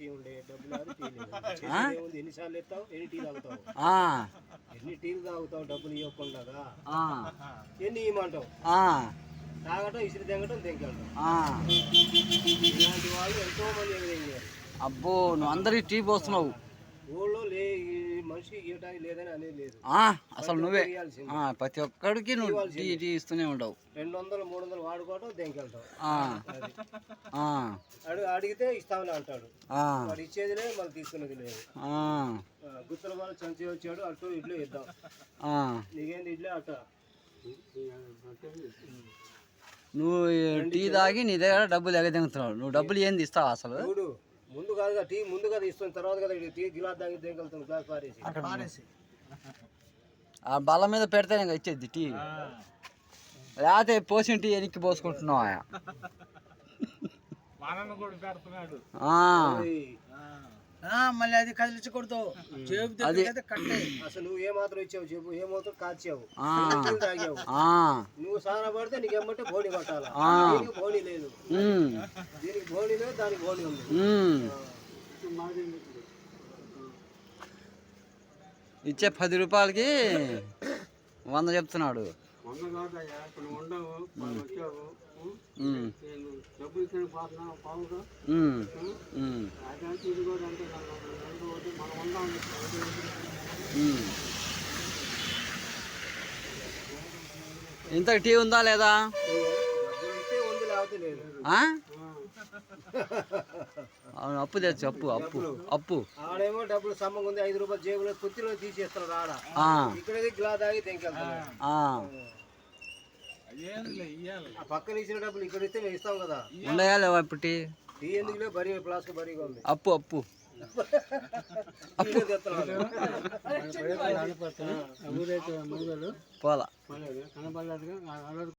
Tea ఉండే డబ్బులు లేదు, టీ లేదు. ఎన్నిసార్లు ఎత్తావు, ఎన్ని టీ తాగుతావు, ఎన్ని టీలు తాగుతావు డబ్బులు ఇవ్వకుండా, ఎన్ని ఇవ్వమంటావు, తాగటం ఇసురు తెంగటం తెంకెళ్ళటం. ఇలాంటి వాళ్ళు ఎంతో మంది ఎదురయ్యారు. అబ్బో నువ్వు అందరికి టీ పోస్తున్నావు. ఊళ్ళో మనిషికి ఇవ్వడానికి లేదని అనేది లేదు, అసలు నువ్వే ప్రతి ఒక్కడికి నువ్వు టీ టీ ఇస్తూనే ఉండవు. 200 300 వాడుకోవటం తెంకెళ్తావు. అడిగితే ఇస్తామని అంటాడు, వాడు ఇచ్చేది లేదు, మళ్ళీ తీసుకునేది లేదు. గుత్తల వాళ్ళు చంచి వచ్చాడు, అటు ఇడ్లు ఇద్దాం, నీకేంది ఇడ్లీ అట్ట. నువ్వు టీ తాగి నీ దగ్గర డబ్బులు ఎగదెంగుతున్నావు. నువ్వు డబ్బులు ఏంది ఇస్తావు అసలు? ముందు కాదుగా టీ, ముందు కదా ఇస్తుంది, తర్వాత కదా టీ గిలాస్ తాగి తెంకెళ్తాను, గ్లాస్ పారేసి. ఆ బల్ల మీద పెడితేనే ఇచ్చేది టీ, లేకపోతే పోసిన టీ ఎనికి పోసుకుంటున్నావా? మళ్ళీ అది కదిలించకూడదు. అసలు నువ్వు ఏమాత్రం ఇచ్చావు చెప్పు, ఏమాత్రం కాచావు, తాగావు, నువ్వు సాన పడితే నీకు ఏమంటే బోని కొట్టాలా, దీనికి బోని లేదు, దీనికి బోని లేదు, దానికి బోని ఉంది. ఇచ్చే 10 రూపాయలకి 100 చెప్తున్నాడు. ఇంతకు టీ ఉందా లేదా? అవును, అప్పు తెచ్చు, అప్పు అప్పు అప్పు. ఆడేమో డబ్బులు సమ్మగా ఉంది, 5 రూపాయలు జేబులో కుర్చీలో తీసేస్తున్నాడు, ఆడ ఇక్కడ గ్లాస్ తాగి తెంకెళ్తాడు. పక్కన ఇచ్చిన డబ్బులు ఇక్కడ ఇస్తే మేము ఇస్తాం కదా. ఉండయా ఇప్పుడు టీ ఎందుకులే, బరీ ప్లాస్టిక్ బరీగా ఉంది. అప్పు అప్పు పోలా.